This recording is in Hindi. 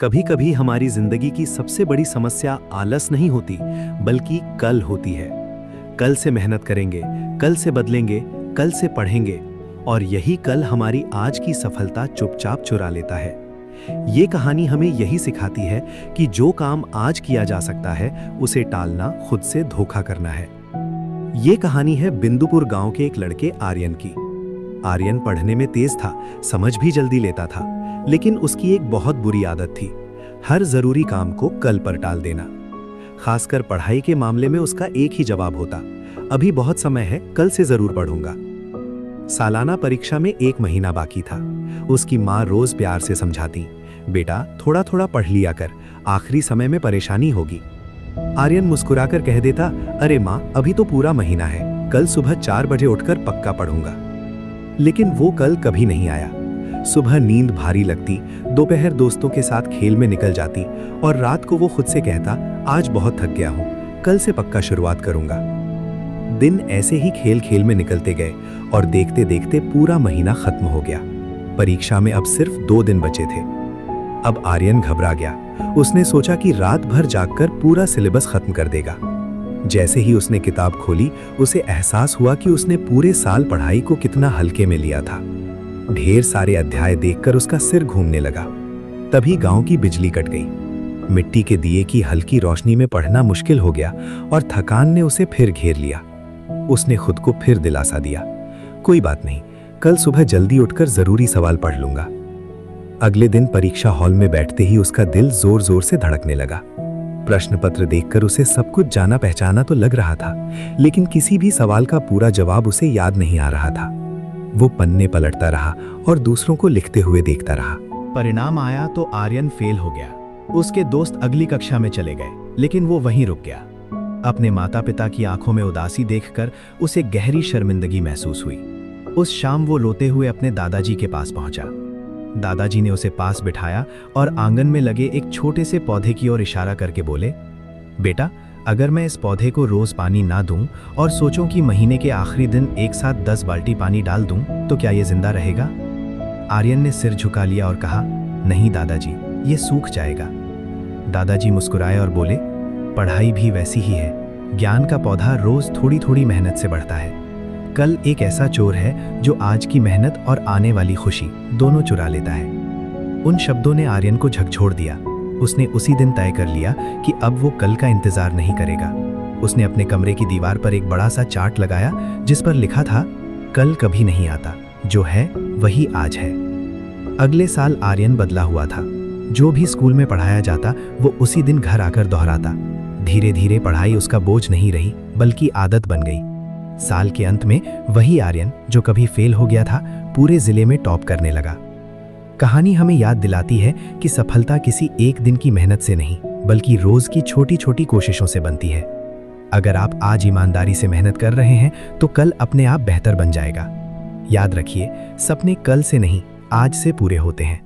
कभी कभी हमारी जिंदगी की सबसे बड़ी समस्या आलस नहीं होती, बल्कि कल होती है। कल से मेहनत करेंगे, कल से बदलेंगे, कल से पढ़ेंगे, और यही कल हमारी आज की सफलता चुपचाप चुरा लेता है। ये कहानी हमें यही सिखाती है कि जो काम आज किया जा सकता है, उसे टालना खुद से धोखा करना है। ये कहानी है बिंदुपुर गांव के एक लड़के आर्यन की। आर्यन पढ़ने में तेज था, समझ भी जल्दी लेता था, लेकिन उसकी एक बहुत बुरी आदत थी, हर जरूरी काम को कल पर टाल देना। खासकर पढ़ाई के मामले में उसका एक ही जवाब होता, अभी बहुत समय है, कल से जरूर पढ़ूंगा। सालाना परीक्षा में 1 महीना बाकी था। उसकी माँ रोज प्यार से समझाती, बेटा थोड़ा थोड़ा पढ़ लिया कर, आखिरी समय में परेशानी होगी। आर्यन मुस्कुराकर कह देता, अरे माँ, अभी तो पूरा महीना है, कल सुबह 4 बजे उठकर पक्का पढ़ूंगा। लेकिन वो कल कभी नहीं आया। सुबह नींद भारी लगती, दोपहर दोस्तों के साथ खेल में निकल जाती, और रात को वो खुद से कहता, आज बहुत थक गया हूँ, कल से पक्का शुरुआत करूंगा। दिन ऐसे ही खेल खेल में निकलते गए, और देखते देखते पूरा महीना खत्म हो गया। परीक्षा में अब सिर्फ 2 दिन बचे थे। अब आर्यन घबरा गया। उसने सोचा कि रात भर जागकर पूरा सिलेबस खत्म कर देगा। जैसे ही उसने किताब खोली, उसे एहसास हुआ कि उसने पूरे साल पढ़ाई को कितना हल्के में लिया था। ढेर सारे अध्याय देखकर उसका सिर घूमने लगा। तभी गांव की बिजली कट गई। मिट्टी के दिए की हल्की रोशनी में पढ़ना मुश्किल हो गया, और थकान ने उसे फिर घेर लिया। उसने खुद को फिर दिलासा दिया, कोई बात नहीं, कल सुबह जल्दी उठकर जरूरी सवाल पढ़ लूंगा। अगले दिन परीक्षा हॉल में बैठते ही उसका दिल जोर जोर से धड़कने लगा। प्रश्न पत्र देखकर उसे सब कुछ जाना पहचाना तो लग रहा था, लेकिन किसी भी सवाल का पूरा जवाब उसे याद नहीं आ रहा था। वो पन्ने पलटता रहा और दूसरों को लिखते हुए देखता रहा। परिणाम आया तो आर्यन फेल हो गया। उसके दोस्त अगली कक्षा में चले गए, लेकिन वो वहीं रुक गया। अपने माता पिता की आंखों में उदासी देखकर उसे गहरी शर्मिंदगी महसूस हुई। उस शाम वो रोते हुए अपने दादाजी के पास पहुंचा। दादाजी ने उसे पास बिठाया और आंगन में लगे एक छोटे से पौधे की ओर इशारा करके बोले, बेटा, अगर मैं इस पौधे को रोज पानी ना दूं और सोचूं कि महीने के आखिरी दिन एक साथ 10 बाल्टी पानी डाल दूं, तो क्या ये जिंदा रहेगा? आर्यन ने सिर झुका लिया और कहा, नहीं दादाजी, ये सूख जाएगा। दादाजी मुस्कुराए और बोले, पढ़ाई भी वैसी ही है, ज्ञान का पौधा रोज थोड़ी थोड़ी मेहनत से बढ़ता है। कल एक ऐसा चोर है जो आज की मेहनत और आने वाली खुशी दोनों चुरा लेता है। उन शब्दों ने आर्यन को झकझोर दिया। उसने उसी दिन तय कर लिया कि अब वो कल का इंतजार नहीं करेगा। उसने अपने कमरे की दीवार पर एक बड़ा सा चार्ट लगाया, जिस पर लिखा था, कल कभी नहीं आता, जो है वही आज है। अगले साल आर्यन बदला हुआ था। जो भी स्कूल में पढ़ाया जाता, वो उसी दिन घर आकर दोहराता। धीरे धीरे पढ़ाई उसका बोझ नहीं रही, बल्कि आदत बन गई। साल के अंत में वही आर्यन जो कभी फेल हो गया था, पूरे जिले में टॉप करने लगा। कहानी हमें याद दिलाती है कि सफलता किसी एक दिन की मेहनत से नहीं, बल्कि रोज की छोटी छोटी कोशिशों से बनती है। अगर आप आज ईमानदारी से मेहनत कर रहे हैं, तो कल अपने आप बेहतर बन जाएगा। याद रखिए, सपने कल से नहीं, आज से पूरे होते हैं।